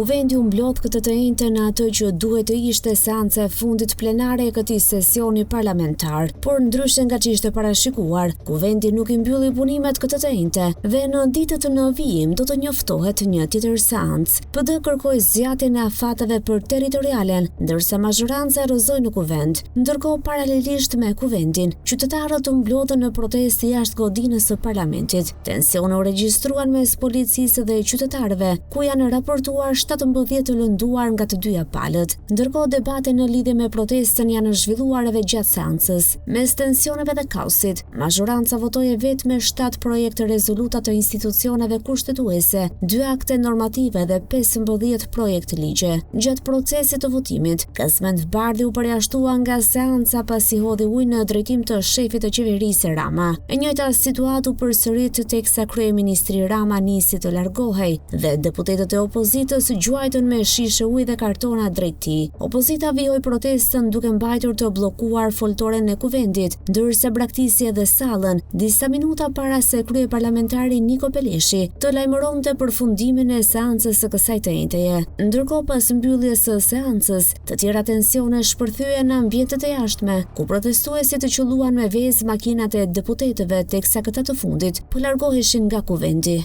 Kuvendi u mblodh këtë të njëjtën në atë që duhet të ishte seanca e fundit plenare e këtij sesioni parlamentar, por ndryshe nga që ishte parashikuar, Kuvendi nuk i mbylli punimet këtë të njëjtë dhe në ditët në vijim do të njoftohet një tjetër seancë. PD kërkoi zgjatjen e afateve për territorialen, ndërsa mazhoranca rrëzoi në Kuvend. Ndërkohë, paralelisht me Kuvendin, qytetarët u mblodhën në protestë jashtë godinës së parlamentit. Tensione u regjistruan mes policisë dhe qytetarëve, ku janë raportuar 17 të lënduar nga të dyja palët. Ndërkohë, debate në lidhje me protestën janë zhvilluar edhe gjatë seancës. Mes tensioneve dhe kaosit, mazhoranca votoi vetëm 7 projekte rezoluta të institucioneve kushtetuese, 2 akte normative dhe 15 projekt ligje. Gjatë procesit të votimit, Kazmend Bardhi u përjashtua nga seanca pasi hodhi ujë në drejtim të shefit të qeverisë Rama. E njëjta situatë u përsërit teksa kryeministri Rama nisi të largohej dhe deputetët e opozitës gjuajtën me shishe ujë dhe kartona drejt tij. Opozita vijoi protestën duke mbajtur të bllokuar foltoren e Kuvendit, ndërsa braktisje edhe sallën disa minuta para se kryeparlamentari Niko Peleshi të lajmëronte përfundimin e seancës së kësaj të njëjtëje. Ndërkohë, pas mbylljes së seancës, të tjera tensione shpërthyen në ambientet e jashtme, ku protestuesit të qelluan me vezë makinat e deputetëve teksa këta të fundit po largoheshin nga Kuvendi.